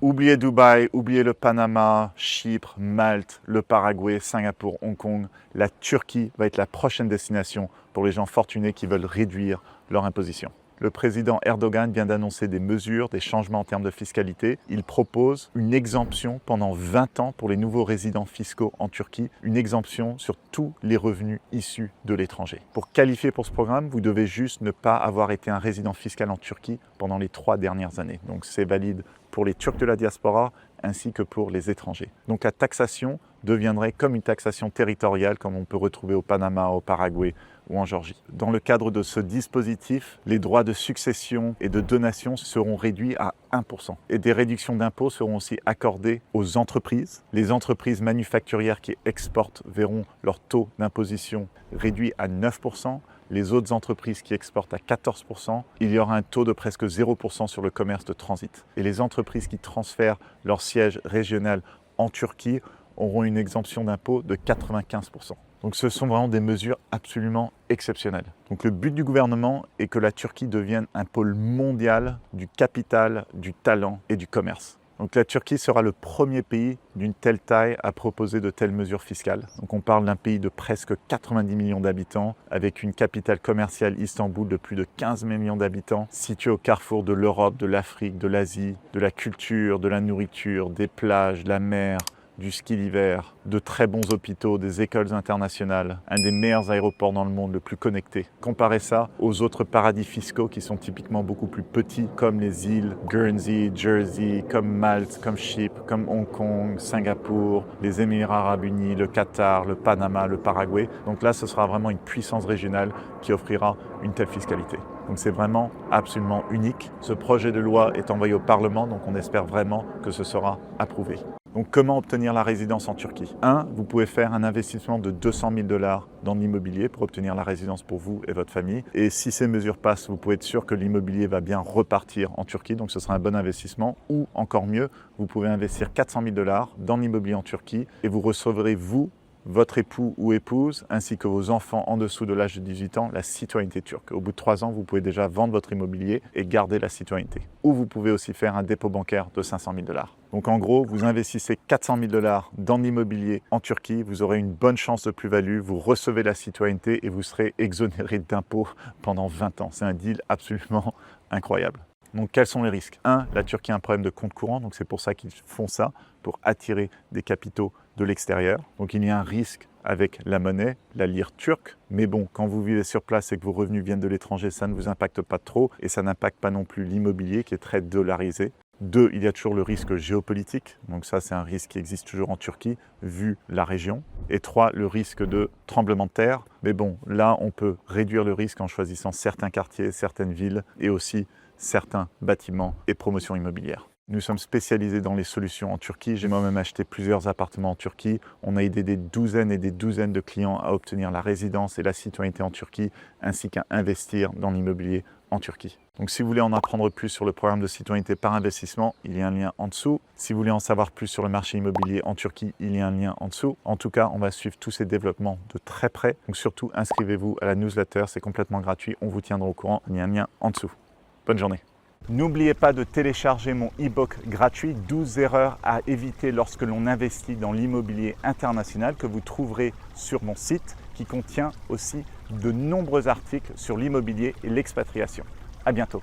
Oubliez Dubaï, oubliez le Panama, Chypre, Malte, le Paraguay, Singapour, Hong Kong. La Turquie va être la prochaine destination pour les gens fortunés qui veulent réduire leur imposition. Le président Erdogan vient d'annoncer des mesures, des changements en termes de fiscalité. Il propose une exemption pendant 20 ans pour les nouveaux résidents fiscaux en Turquie, une exemption sur tous les revenus issus de l'étranger. Pour qualifier pour ce programme, vous devez juste ne pas avoir été un résident fiscal en Turquie pendant les 3 dernières années. Donc c'est valide pour les Turcs de la diaspora ainsi que pour les étrangers. Donc la taxation deviendrait comme une taxation territoriale comme on peut retrouver au Panama, au Paraguay ou en Géorgie. Dans le cadre de ce dispositif, les droits de succession et de donation seront réduits à 1%. Et des réductions d'impôts seront aussi accordées aux entreprises. Les entreprises manufacturières qui exportent verront leur taux d'imposition réduit à 9%. Les autres entreprises qui exportent à 14%, il y aura un taux de presque 0% sur le commerce de transit. Et les entreprises qui transfèrent leur siège régional en Turquie auront une exemption d'impôt de 95%. Donc ce sont vraiment des mesures absolument exceptionnelles. Donc le but du gouvernement est que la Turquie devienne un pôle mondial du capital, du talent et du commerce. Donc la Turquie sera le premier pays d'une telle taille à proposer de telles mesures fiscales. Donc on parle d'un pays de presque 90 millions d'habitants, avec une capitale commerciale Istanbul de plus de 15 millions d'habitants, située au carrefour de l'Europe, de l'Afrique, de l'Asie, de la culture, de la nourriture, des plages, de la mer, du ski d'hiver, de très bons hôpitaux, des écoles internationales, un des meilleurs aéroports dans le monde, le plus connecté. Comparez ça aux autres paradis fiscaux qui sont typiquement beaucoup plus petits, comme les îles Guernsey, Jersey, comme Malte, comme Chypre, comme Hong Kong, Singapour, les Émirats arabes unis, le Qatar, le Panama, le Paraguay. Donc là, ce sera vraiment une puissance régionale qui offrira une telle fiscalité. Donc c'est vraiment absolument unique. Ce projet de loi est envoyé au Parlement, donc on espère vraiment que ce sera approuvé. Donc comment obtenir la résidence en Turquie? 1. Vous pouvez faire un investissement de 200 000 $ dans l'immobilier pour obtenir la résidence pour vous et votre famille. Et si ces mesures passent, vous pouvez être sûr que l'immobilier va bien repartir en Turquie, donc ce sera un bon investissement. Ou encore mieux, vous pouvez investir 400 000 $ dans l'immobilier en Turquie et vous recevrez, vous, votre époux ou épouse, ainsi que vos enfants en dessous de l'âge de 18 ans, la citoyenneté turque. Au bout de 3 ans, vous pouvez déjà vendre votre immobilier et garder la citoyenneté. Ou vous pouvez aussi faire un dépôt bancaire de 500 000 $. Donc en gros, vous investissez 400 000 $ dans l'immobilier en Turquie, vous aurez une bonne chance de plus-value, vous recevez la citoyenneté et vous serez exonéré d'impôts pendant 20 ans. C'est un deal absolument incroyable. Donc quels sont les risques? 1. La Turquie a un problème de compte courant, donc c'est pour ça qu'ils font ça, pour attirer des capitaux de l'extérieur. Donc il y a un risque avec la monnaie, la lire turque. Mais bon, quand vous vivez sur place et que vos revenus viennent de l'étranger, ça ne vous impacte pas trop et ça n'impacte pas non plus l'immobilier qui est très dollarisé. 2. Il y a toujours le risque géopolitique. Donc ça, c'est un risque qui existe toujours en Turquie, vu la région. Et 3. Le risque de tremblement de terre. Mais bon, là, on peut réduire le risque en choisissant certains quartiers, certaines villes et aussi certains bâtiments et promotions immobilières. Nous sommes spécialisés dans les solutions en Turquie. J'ai moi-même acheté plusieurs appartements en Turquie. On a aidé des douzaines et des douzaines de clients à obtenir la résidence et la citoyenneté en Turquie, ainsi qu'à investir dans l'immobilier en Turquie. Donc si vous voulez en apprendre plus sur le programme de citoyenneté par investissement, il y a un lien en dessous. Si vous voulez en savoir plus sur le marché immobilier en Turquie, il y a un lien en dessous. En tout cas, on va suivre tous ces développements de très près. Donc surtout, inscrivez-vous à la newsletter, c'est complètement gratuit. On vous tiendra au courant. Il y a un lien en dessous. Bonne journée. N'oubliez pas de télécharger mon e-book gratuit 12 erreurs à éviter lorsque l'on investit dans l'immobilier international que vous trouverez sur mon site qui contient aussi de nombreux articles sur l'immobilier et l'expatriation. À bientôt.